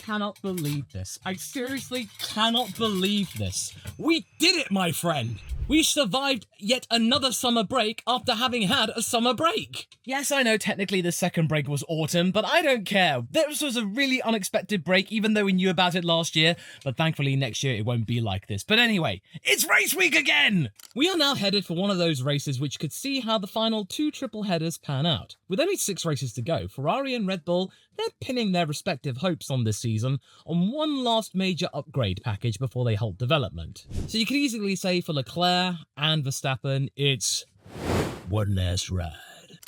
cannot believe this. I seriously cannot believe this. We did it, my friend! We survived yet another summer break after having had a summer break! Yes, I know technically the second break was autumn, but I don't care. This was a really unexpected break, even though we knew about it last year, but thankfully next year it won't be like this. But anyway, it's race week again! We are now headed for one of those races which could see how the final 2 triple headers pan out. With only 6 races to go, Ferrari and Red Bull, they're pinning their respective hopes on this season on one last major upgrade package before they halt development. So you could easily say for Leclerc and Verstappen, it's one last ride.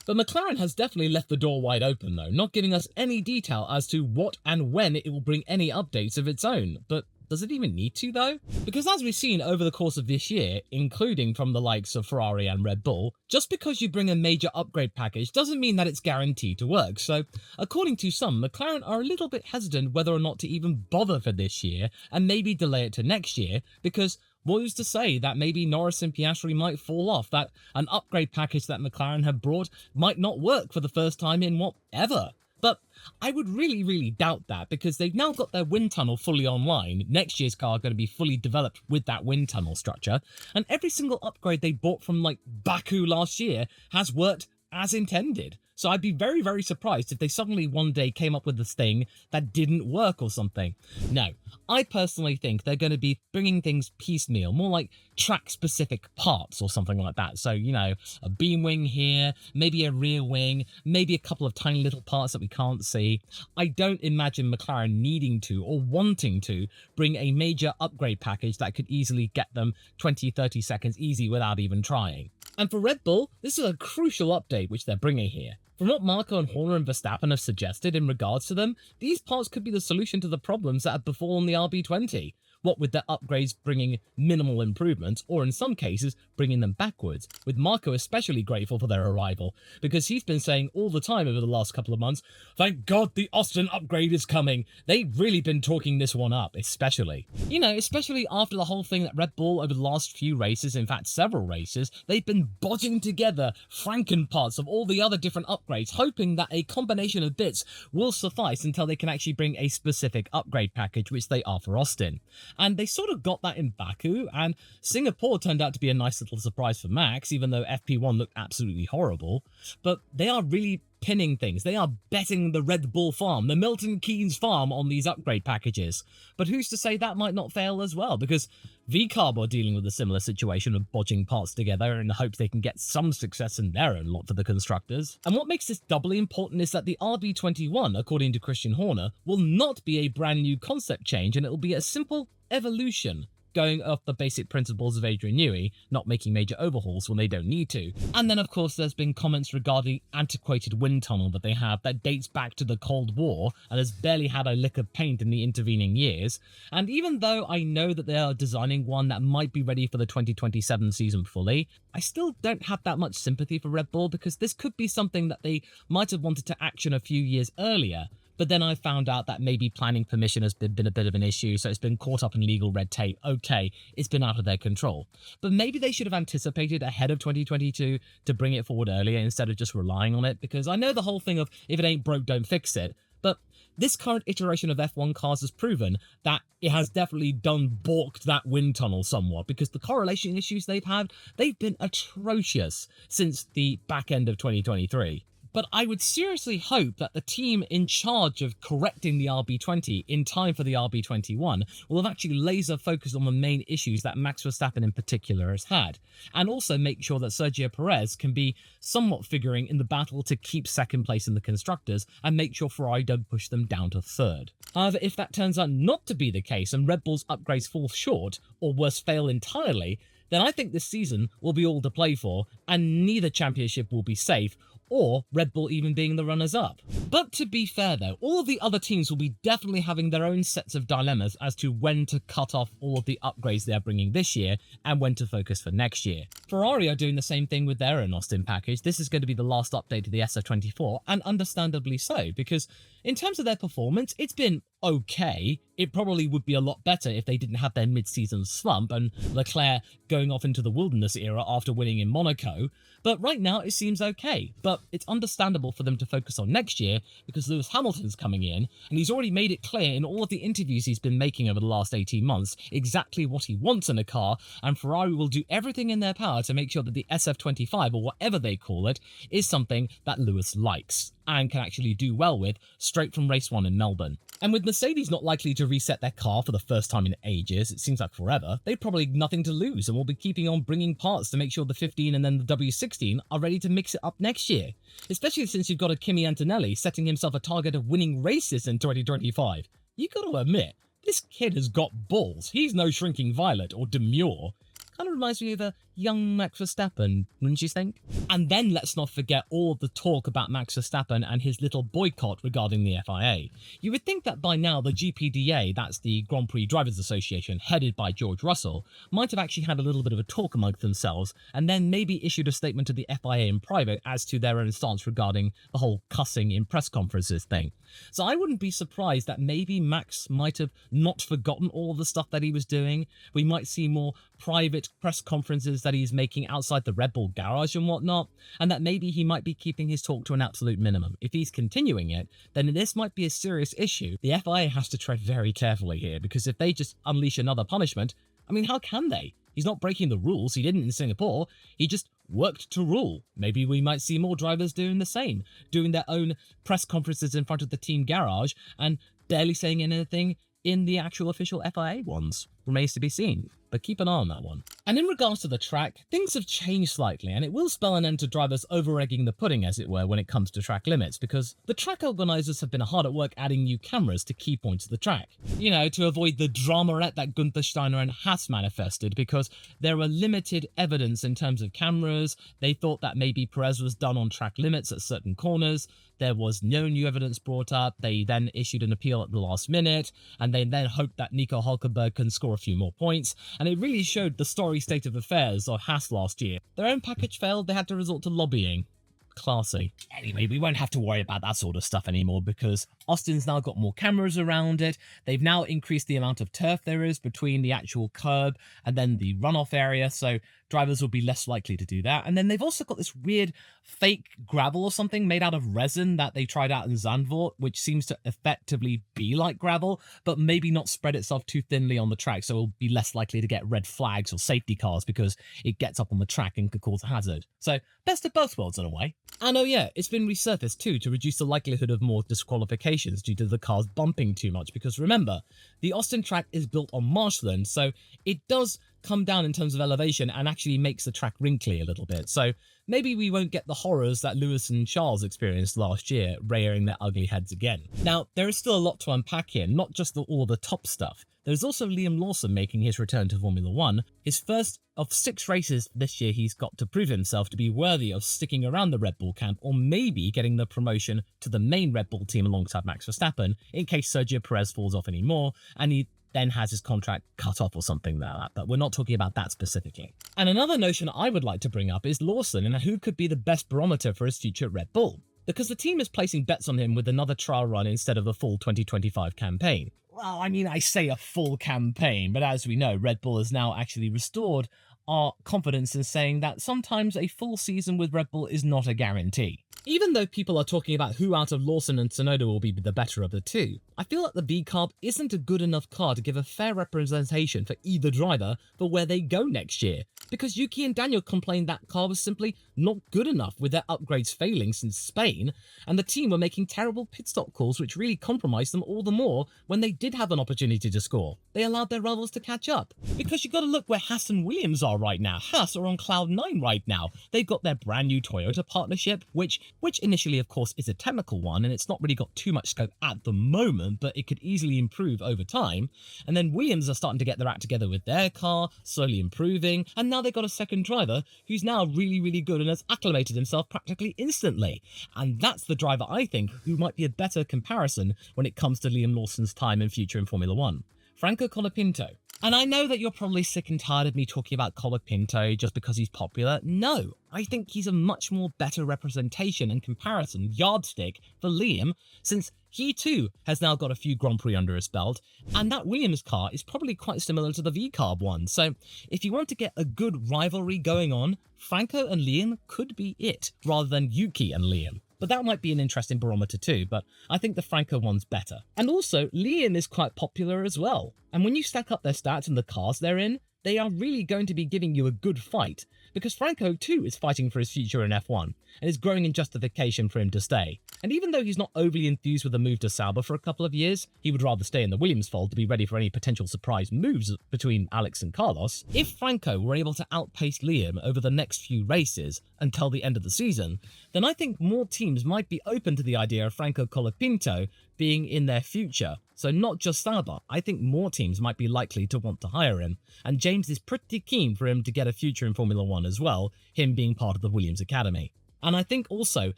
But McLaren has definitely left the door wide open though, not giving us any detail as to what and when it will bring any updates of its own. But does it even need to though? Because as we've seen over the course of this year, including from the likes of Ferrari and Red Bull, just because you bring a major upgrade package doesn't mean that it's guaranteed to work. So according to some, McLaren are a little bit hesitant whether or not to even bother for this year and maybe delay it to next year, because what is to say that maybe Norris and Piastri might fall off, that an upgrade package that McLaren have brought might not work for the first time in whatever. But I would really doubt that, because they've now got their wind tunnel fully online. Next year's car going to be fully developed with that wind tunnel structure, and every single upgrade they bought from like Baku last year has worked as intended. So I'd be very surprised if they suddenly one day came up with this thing that didn't work or something. No, I personally think they're going to be bringing things piecemeal, more like track-specific parts or something like that. So, you know, a beam wing here, maybe a rear wing, maybe a couple of tiny little parts that we can't see. I don't imagine McLaren needing to or wanting to bring a major upgrade package that could easily get them 20-30 seconds easy without even trying. And for Red Bull, this is a crucial update which they're bringing here. From what Marko and Horner and Verstappen have suggested in regards to them, these parts could be the solution to the problems that have befallen the RB20. What with their upgrades bringing minimal improvements, or in some cases, bringing them backwards, with Marko especially grateful for their arrival, because he's been saying all the time over the last couple of months, thank God the Austin upgrade is coming. They've really been talking this one up, especially. You know, especially after the whole thing that Red Bull over the last few races, in fact several races, they've been bodging together Franken parts of all the other different upgrades, hoping that a combination of bits will suffice until they can actually bring a specific upgrade package, which they are for Austin. And they sort of got that in Baku, and Singapore turned out to be a nice little surprise for Max, even though FP1 looked absolutely horrible. But they are really pinning things. They are betting the Red Bull farm, the Milton Keynes farm, on these upgrade packages. But who's to say that might not fail as well, because VCarb are dealing with a similar situation of bodging parts together in the hopes they can get some success in their own lot for the constructors. And what makes this doubly important is that the RB21, according to Christian Horner, will not be a brand new concept change, and it will be a simple evolution, going off the basic principles of Adrian Newey, not making major overhauls when they don't need to. And then of course there's been comments regarding antiquated wind tunnel that they have that dates back to the Cold War and has barely had a lick of paint in the intervening years. And even though I know that they are designing one that might be ready for the 2027 season fully, I still don't have that much sympathy for Red Bull, because this could be something that they might have wanted to action a few years earlier. But then I found out that maybe planning permission has been a bit of an issue, so it's been caught up in legal red tape. Okay, it's been out of their control. But maybe they should have anticipated ahead of 2022 to bring it forward earlier instead of just relying on it, because I know the whole thing of if it ain't broke, don't fix it. But this current iteration of F1 cars has proven that it has definitely balked that wind tunnel somewhat, because the correlation issues they've had, they've been atrocious since the back end of 2023. But I would seriously hope that the team in charge of correcting the RB20 in time for the RB21 will have actually laser focused on the main issues that Max Verstappen in particular has had, and also make sure that Sergio Perez can be somewhat figuring in the battle to keep second place in the constructors and make sure Ferrari don't push them down to third. However, if that turns out not to be the case and Red Bull's upgrades fall short, or worse fail entirely, then I think this season will be all to play for, and neither championship will be safe, or Red Bull even being the runners-up. But to be fair though, all of the other teams will be definitely having their own sets of dilemmas as to when to cut off all of the upgrades they are bringing this year and when to focus for next year. Ferrari are doing the same thing with their own Austin package. This is going to be the last update to the SF24, and understandably so, because in terms of their performance, it's been okay. It probably would be a lot better if they didn't have their mid-season slump and Leclerc going off into the wilderness era after winning in Monaco, but right now it seems okay. But it's understandable for them to focus on next year because Lewis Hamilton's coming in, and he's already made it clear in all of the interviews he's been making over the last 18 months exactly what he wants in a car, and Ferrari will do everything in their power to make sure that the SF25, or whatever they call it, is something that Lewis likes and can actually do well with straight from race 1 in Melbourne. And with Mercedes not likely to reset their car for the first time in ages, it seems like forever, they've probably nothing to lose and will be keeping on bringing parts to make sure the 15 and then the W16 are ready to mix it up next year. Especially since you've got a Kimi Antonelli setting himself a target of winning races in 2025. You gotta admit, this kid has got balls. He's no shrinking violet or demure. Kind of reminds me of a young Max Verstappen, wouldn't you think? And then let's not forget all of the talk about Max Verstappen and his little boycott regarding the FIA. You would think that by now the GPDA, that's the Grand Prix Drivers Association, headed by George Russell, might have actually had a little bit of a talk amongst themselves and then maybe issued a statement to the FIA in private as to their own stance regarding the whole cussing in press conferences thing. So I wouldn't be surprised that maybe Max might have not forgotten all of the stuff that he was doing. We might see more private press conferences that he's making outside the Red Bull garage and whatnot, and that maybe he might be keeping his talk to an absolute minimum. If he's continuing it, then this might be a serious issue. The FIA has to tread very carefully here, because if they just unleash another punishment, I mean, how can they? He's not breaking the rules. He didn't in Singapore. He just worked to rule. Maybe we might see more drivers doing the same, doing their own press conferences in front of the team garage and barely saying anything in the actual official FIA ones. Remains to be seen, but keep an eye on that one. And in regards to the track, things have changed slightly, and it will spell an end to drivers over-egging the pudding, as it were, when it comes to track limits, because the track organisers have been hard at work adding new cameras to key points of the track. You know, to avoid the dramarette that Gunther Steiner and Haas manifested, because there were limited evidence in terms of cameras. They thought that maybe Perez was done on track limits at certain corners. There was no new evidence brought up. They then issued an appeal at the last minute, and they then hoped that Nico Hülkenberg can score a few more points, and it really showed the sorry state of affairs of Haas last year. Their own package failed, they had to resort to lobbying. Classy. Anyway, we won't have to worry about that sort of stuff anymore because Austin's now got more cameras around it. They've now increased the amount of turf there is between the actual curb and then the runoff area, so drivers will be less likely to do that. And then they've also got this weird fake gravel or something made out of resin that they tried out in Zandvoort, which seems to effectively be like gravel, but maybe not spread itself too thinly on the track, so it'll be less likely to get red flags or safety cars because it gets up on the track and could cause a hazard. So, best of both worlds in a way. And oh yeah, it's been resurfaced too to reduce the likelihood of more disqualifications due to the cars bumping too much, because remember, the Austin track is built on marshland, so it does come down in terms of elevation and actually makes the track wrinkly a little bit. So maybe we won't get the horrors that Lewis and Charles experienced last year, rearing their ugly heads again. Now, there is still a lot to unpack here, not just all the top stuff. There's also Liam Lawson making his return to Formula 1. His first of 6 races this year, he's got to prove himself to be worthy of sticking around the Red Bull camp, or maybe getting the promotion to the main Red Bull team alongside Max Verstappen, in case Sergio Perez falls off anymore, and he then has his contract cut off or something like that, but we're not talking about that specifically. And another notion I would like to bring up is Lawson and who could be the best barometer for his future at Red Bull, because the team is placing bets on him with another trial run instead of a full 2025 campaign. Well, I mean, I say a full campaign, but as we know, Red Bull has now actually restored our confidence in saying that sometimes a full season with Red Bull is not a guarantee. Even though people are talking about who out of Lawson and Tsunoda will be the better of the two, I feel that the V-Carb isn't a good enough car to give a fair representation for either driver for where they go next year, because Yuki and Daniel complained that car was simply not good enough with their upgrades failing since Spain, and the team were making terrible pit stop calls which really compromised them all the more when they did have an opportunity to score. They allowed their rivals to catch up. Because you gotta look where Haas and Williams are right now. Haas are on cloud 9 right now. They've got their brand new Toyota partnership, which initially of course is a technical one, and it's not really got too much scope at the moment, but it could easily improve over time. And then Williams are starting to get their act together with their car, slowly improving, and now they've got a second driver who's now really good and has acclimated himself practically instantly. And that's the driver, I think, who might be a better comparison when it comes to Liam Lawson's time and future in Formula 1. Franco Colapinto. And I know that you're probably sick and tired of me talking about Colapinto just because he's popular. No, I think he's a much more better representation and comparison yardstick for Liam, since he too has now got a few Grand Prix under his belt, and that Williams car is probably quite similar to the V-Carb one. So if you want to get a good rivalry going on, Franco and Liam could be it, rather than Yuki and Liam. But that might be an interesting barometer too, but I think the Franco one's better. And also, Liam is quite popular as well. And when you stack up their stats and the cars they're in, they are really going to be giving you a good fight, because Franco too is fighting for his future in F1, and is growing in justification for him to stay. And even though he's not overly enthused with the move to Sauber for a couple of years, he would rather stay in the Williams fold to be ready for any potential surprise moves between Alex and Carlos. If Franco were able to outpace Liam over the next few races until the end of the season, then I think more teams might be open to the idea of Franco Colapinto being in their future. So not just Sauber, I think more teams might be likely to want to hire him, and James is pretty keen for him to get a future in Formula 1 as well, him being part of the Williams Academy. And I think also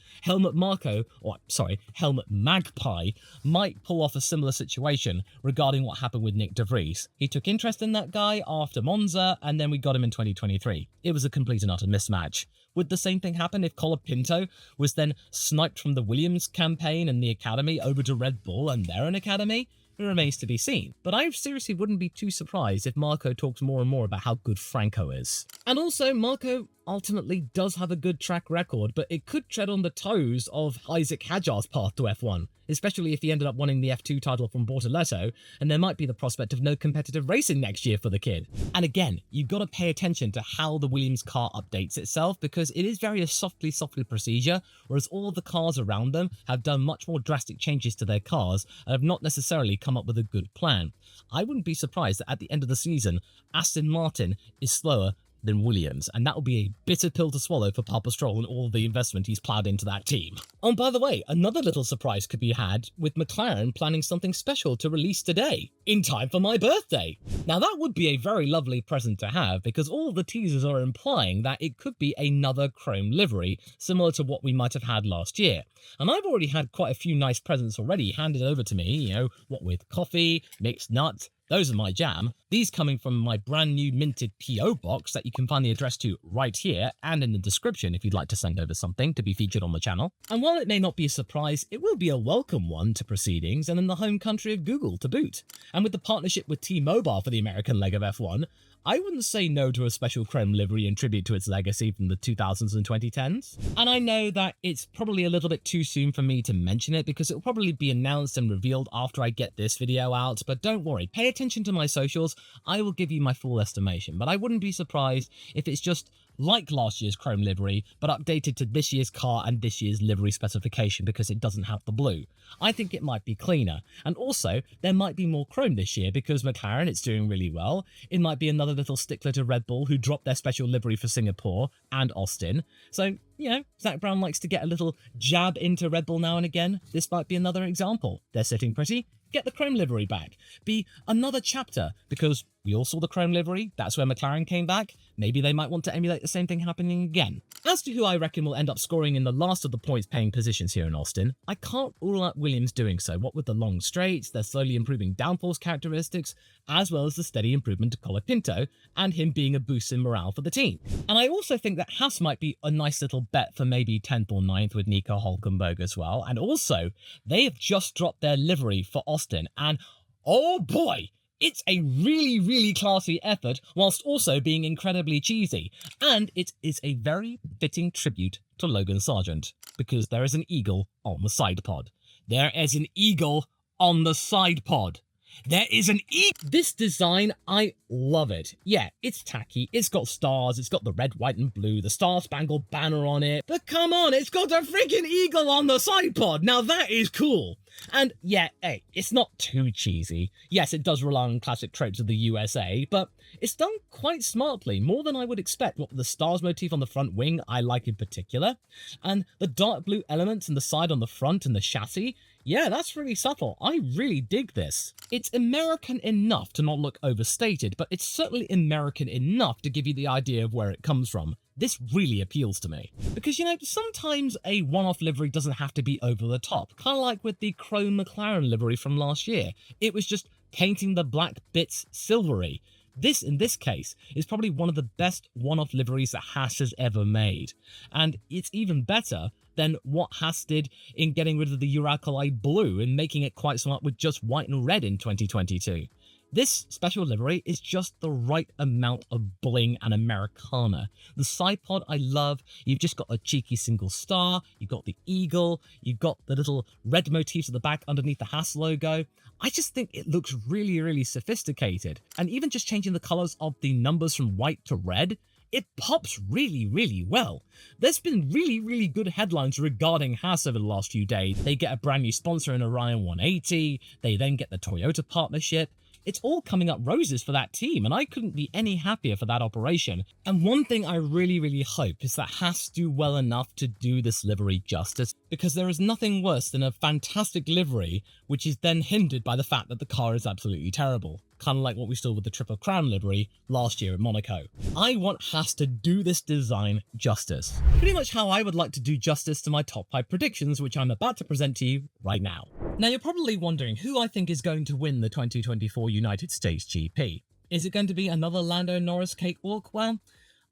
Helmut Magpie might pull off a similar situation regarding what happened with Nick de Vries. He took interest in that guy after Monza, and then we got him in 2023. It was a complete and utter mismatch. Would the same thing happen if Colapinto was then sniped from the Williams campaign and the academy over to Red Bull and their own academy? It remains to be seen, but I seriously wouldn't be too surprised if Marco talks more and more about how good Franco is. And also, Marco ultimately does have a good track record, but it could tread on the toes of Isaac Hadjar's path to F1, especially if he ended up winning the F2 title from Bortoleto, and there might be the prospect of no competitive racing next year for the kid. And again, you've got to pay attention to how the Williams car updates itself, because it is very a softly procedure, whereas all of the cars around them have done much more drastic changes to their cars and have not necessarily come up with a good plan. I wouldn't be surprised that at the end of the season, Aston Martin is slower than Williams, and that will be a bitter pill to swallow for Papa Stroll and all the investment he's ploughed into that team. Oh, and by the way, another little surprise could be had with McLaren planning something special to release today, in time for my birthday. Now that would be a very lovely present to have, because all the teasers are implying that it could be another chrome livery, similar to what we might have had last year. And I've already had quite a few nice presents already handed over to me, you know, what with coffee, mixed nuts. Those are my jam. These coming from my brand new minted PO box that you can find the address to right here and in the description if you'd like to send over something to be featured on the channel. And while it may not be a surprise, it will be a welcome one to proceedings and in the home country of Google to boot. And with the partnership with T-Mobile for the American leg of F1, I wouldn't say no to a special chrome livery in tribute to its legacy from the 2000s and 2010s. And I know that it's probably a little bit too soon for me to mention it because it'll probably be announced and revealed after I get this video out, but don't worry, pay attention to my socials, I will give you my full estimation, but I wouldn't be surprised if it's just like last year's chrome livery, but updated to this year's car and this year's livery specification because it doesn't have the blue. I think it might be cleaner. And also, there might be more chrome this year because McLaren, it's doing really well. It might be another little stickler to Red Bull who dropped their special livery for Singapore and Austin. So, you know, Zach Brown likes to get a little jab into Red Bull now and again. This might be another example. They're sitting pretty. Get the chrome livery back. Be another chapter, because we all saw the chrome livery, that's where McLaren came back. Maybe they might want to emulate the same thing happening again. As to who I reckon will end up scoring in the last of the points-paying positions here in Austin, I can't rule out Williams doing so, what with the long straights, their slowly improving downforce characteristics, as well as the steady improvement to Colapinto, and him being a boost in morale for the team. And I also think that Haas might be a nice little bet for maybe 10th or 9th with Nico Hülkenberg as well, and also, they have just dropped their livery for Austin, and oh boy! It's a really, really classy effort, whilst also being incredibly cheesy. And it is a very fitting tribute to Logan Sargent, because there is an eagle on the side pod. There is an eagle on the side pod. There is an This design, I love it. Yeah, it's tacky, it's got stars, it's got the red, white and blue, the star-spangled banner on it. But come on, it's got a freaking eagle on the side pod. Now that is cool. And yeah, hey, it's not too cheesy. Yes, it does rely on classic tropes of the USA, but it's done quite smartly, more than I would expect. What with the stars motif on the front wing, I like in particular. And the dark blue elements in the side on the front and the chassis, yeah, that's really subtle. I really dig this. It's American enough to not look overstated, but it's certainly American enough to give you the idea of where it comes from. This really appeals to me. Because, you know, sometimes a one-off livery doesn't have to be over the top. Kind of like with the chrome McLaren livery from last year. It was just painting the black bits silvery. This, in this case, is probably one of the best one-off liveries that Haas has ever made. And it's even better than what Haas did in getting rid of the Uralkali blue and making it quite smart with just white and red in 2022. This special livery is just the right amount of bling and Americana. The side pod I love. You've just got a cheeky single star, you've got the eagle, you've got the little red motifs at the back underneath the Haas logo. I just think it looks really, really sophisticated. And even just changing the colours of the numbers from white to red, it pops really, really well. There's been really, really good headlines regarding Haas over the last few days. They get a brand new sponsor in Orion 180, they then get the Toyota partnership. It's all coming up roses for that team, and I couldn't be any happier for that operation. And one thing I really, really hope is that Haas do well enough to do this livery justice, because there is nothing worse than a fantastic livery which is then hindered by the fact that the car is absolutely terrible. Kind of like what we saw with the Triple Crown livery last year at Monaco. I want Haas to do this design justice. Pretty much how I would like to do justice to my top 5 predictions, which I'm about to present to you right now. Now, you're probably wondering who I think is going to win the 2024 United States GP. Is it going to be another Lando Norris cakewalk? Well,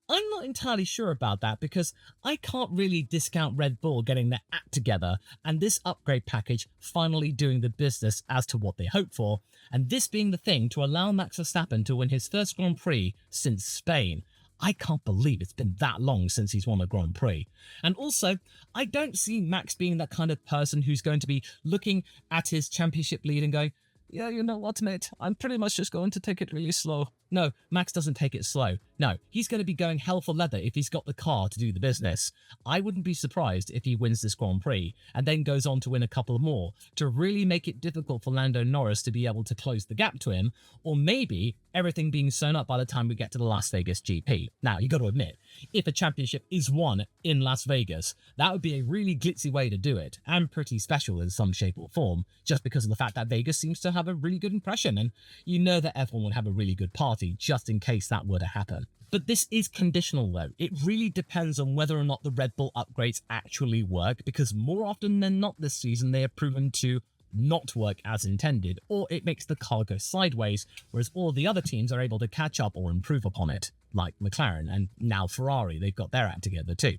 I'm not entirely sure about that, because I can't really discount Red Bull getting their act together and this upgrade package finally doing the business as to what they hoped for, and this being the thing to allow Max Verstappen to win his first Grand Prix since Spain. I can't believe it's been that long since he's won a Grand Prix. And also, I don't see Max being that kind of person who's going to be looking at his championship lead and going, yeah, you know what, mate, I'm pretty much just going to take it really slow. No, Max doesn't take it slow. No, he's going to be going hell for leather if he's got the car to do the business. I wouldn't be surprised if he wins this Grand Prix and then goes on to win a couple more to really make it difficult for Lando Norris to be able to close the gap to him, or maybe everything being sewn up by the time we get to the Las Vegas GP. Now, you got to admit, if a championship is won in Las Vegas, that would be a really glitzy way to do it, and pretty special in some shape or form, just because of the fact that Vegas seems to have a really good impression, and you know that everyone would have a really good party just in case that were to happen. But this is conditional though. It really depends on whether or not the Red Bull upgrades actually work, because more often than not this season they have proven to not work as intended, or it makes the car go sideways, whereas all the other teams are able to catch up or improve upon it, like McLaren and now Ferrari. They've got their act together too.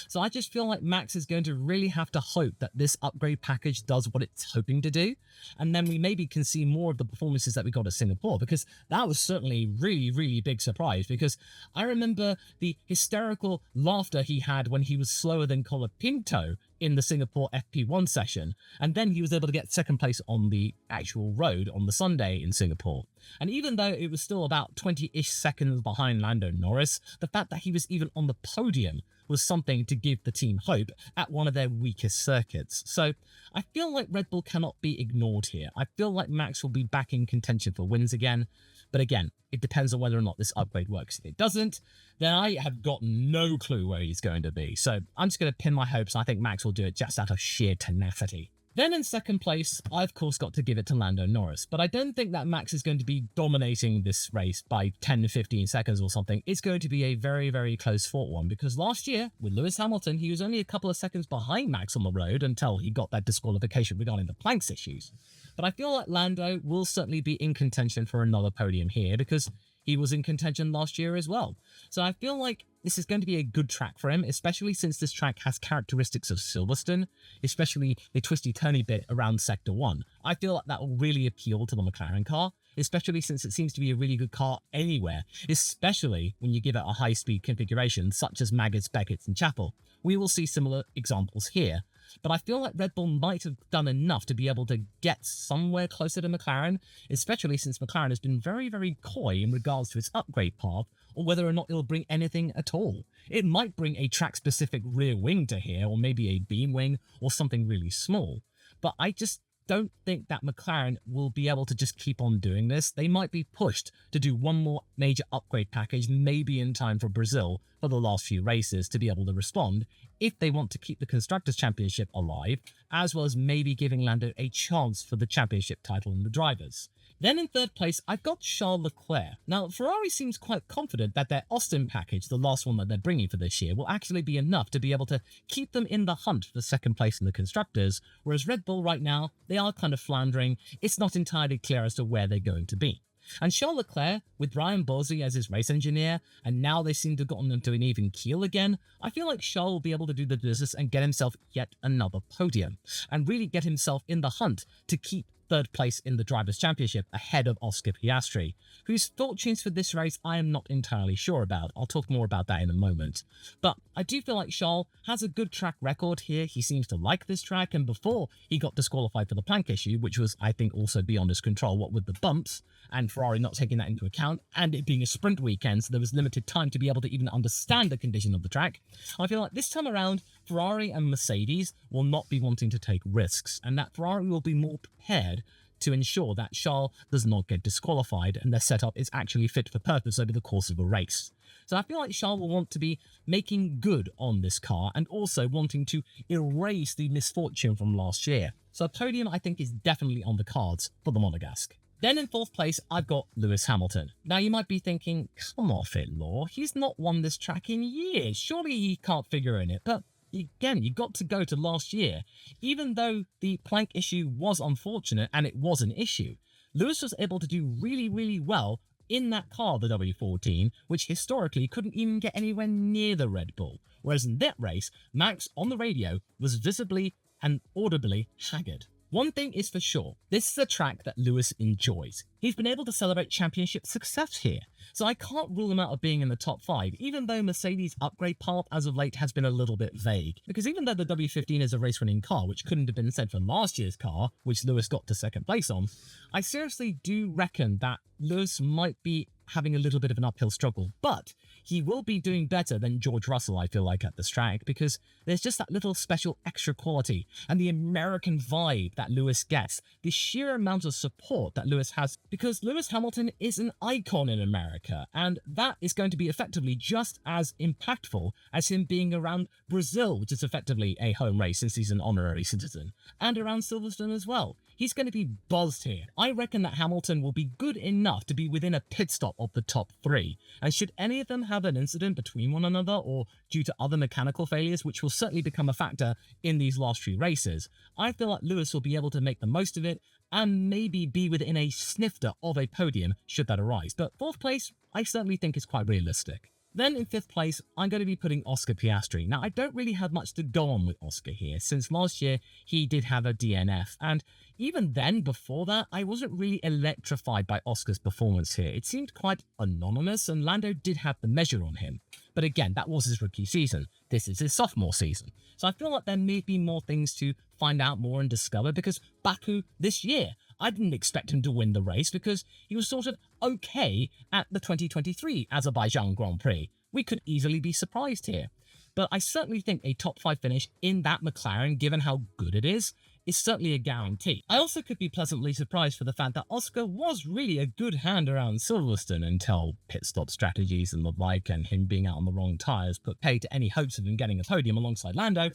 So I just feel like Max is going to really have to hope that this upgrade package does what it's hoping to do, and then we maybe can see more of the performances that we got at Singapore, because that was certainly really, really big surprise, because I remember the hysterical laughter he had when he was slower than Colapinto in the Singapore FP1 session, and then he was able to get second place on the actual road on the Sunday in Singapore. And even though it was still about 20-ish seconds behind Lando Norris, the fact that he was even on the podium was something to give the team hope at one of their weakest circuits. So I feel like Red Bull cannot be ignored here. I feel like Max will be back in contention for wins again. But again, it depends on whether or not this upgrade works. If it doesn't, then I have got no clue where he's going to be. So I'm just going to pin my hopes. I think Max will do it just out of sheer tenacity. Then in second place, I of course got to give it to Lando Norris, but I don't think that Max is going to be dominating this race by 10-15 seconds or something. It's going to be a very, very close fought one, because last year with Lewis Hamilton, he was only a couple of seconds behind Max on the road until he got that disqualification regarding the planks issues. But I feel like Lando will certainly be in contention for another podium here, because he was in contention last year as well. So I feel like this is going to be a good track for him, especially since this track has characteristics of Silverstone, especially the twisty-turny bit around Sector 1. I feel like that will really appeal to the McLaren car, especially since it seems to be a really good car anywhere, especially when you give it a high-speed configuration such as Maggotts, Beckett's and Chapel. We will see similar examples here. But I feel like Red Bull might have done enough to be able to get somewhere closer to McLaren, especially since McLaren has been very, very coy in regards to its upgrade path, or whether or not it'll bring anything at all. It might bring a track-specific rear wing to here, or maybe a beam wing, or something really small. But I just don't think that McLaren will be able to just keep on doing this. They might be pushed to do one more major upgrade package, maybe in time for Brazil for the last few races, to be able to respond if they want to keep the Constructors' Championship alive, as well as maybe giving Lando a chance for the championship title in the drivers. Then in third place, I've got Charles Leclerc. Now, Ferrari seems quite confident that their Austin package, the last one that they're bringing for this year, will actually be enough to be able to keep them in the hunt for second place in the Constructors, whereas Red Bull right now, they are kind of floundering. It's not entirely clear as to where they're going to be. And Charles Leclerc, with Brian Bosey as his race engineer, and now they seem to have gotten into an even keel again, I feel like Charles will be able to do the business and get himself yet another podium, and really get himself in the hunt to keep third place in the Drivers' Championship ahead of Oscar Piastri, whose fortunes for this race I am not entirely sure about. I'll talk more about that in a moment. But I do feel like Charles has a good track record here. He seems to like this track, and before he got disqualified for the plank issue, which was, I think, also beyond his control, what with the bumps, and Ferrari not taking that into account, and it being a sprint weekend, so there was limited time to be able to even understand the condition of the track, I feel like this time around, Ferrari and Mercedes will not be wanting to take risks, and that Ferrari will be more prepared to ensure that Charles does not get disqualified and their setup is actually fit for purpose over the course of a race. So I feel like Charles will want to be making good on this car and also wanting to erase the misfortune from last year. So a podium, I think, is definitely on the cards for the Monegasque. Then in fourth place, I've got Lewis Hamilton. Now you might be thinking, come off it, Law. He's not won this track in years. Surely he can't figure in it. But again, you got to go to last year. Even though the plank issue was unfortunate and it was an issue, Lewis was able to do really, really well in that car, the W14, which historically couldn't even get anywhere near the Red Bull. Whereas in that race, Max on the radio was visibly and audibly haggard. One thing is for sure, this is a track that Lewis enjoys. He's been able to celebrate championship success here, so I can't rule him out of being in the top 5, even though Mercedes' upgrade path as of late has been a little bit vague. Because even though the W15 is a race-winning car, which couldn't have been said for last year's car, which Lewis got to second place on, I seriously do reckon that Lewis might be having a little bit of an uphill struggle, but he will be doing better than George Russell, I feel like, at this track, because there's just that little special extra quality and the American vibe that Lewis gets, the sheer amount of support that Lewis has, because Lewis Hamilton is an icon in America, and that is going to be effectively just as impactful as him being around Brazil, which is effectively a home race since he's an honorary citizen, and around Silverstone as well. He's going to be buzzed here. I reckon that Hamilton will be good enough to be within a pit stop of the top 3, and should any of them have an incident between one another or due to other mechanical failures, which will certainly become a factor in these last 3 races, I feel like Lewis will be able to make the most of it and maybe be within a snifter of a podium should that arise. But fourth place, I certainly think is quite realistic. Then in fifth place, I'm going to be putting Oscar Piastri. Now, I don't really have much to go on with Oscar here, since last year he did have a DNF, and even then, before that, I wasn't really electrified by Oscar's performance here. It seemed quite anonymous, and Lando did have the measure on him. But again, that was his rookie season. This is his sophomore season. So I feel like there may be more things to find out more and discover, because Baku this year, I didn't expect him to win the race because he was sort of okay at the 2023 Azerbaijan Grand Prix. We could easily be surprised here. But I certainly think a top 5 finish in that McLaren, given how good it is certainly a guarantee. I also could be pleasantly surprised for the fact that Oscar was really a good hand around Silverstone until pit stop strategies and the like, and him being out on the wrong tyres put pay to any hopes of him getting a podium alongside Lando.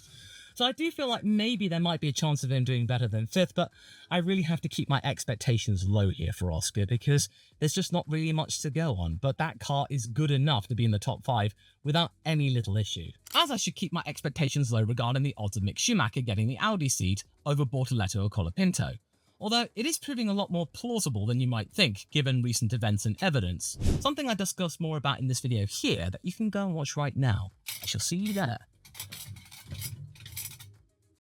So I do feel like maybe there might be a chance of him doing better than 5th, but I really have to keep my expectations low here for Oscar because there's just not really much to go on. But that car is good enough to be in the top 5 without any little issue. As I should keep my expectations low regarding the odds of Mick Schumacher getting the Audi seat over Bortoleto or Colapinto. Although it is proving a lot more plausible than you might think, given recent events and evidence. Something I discuss more about in this video here that you can go and watch right now. I shall see you there.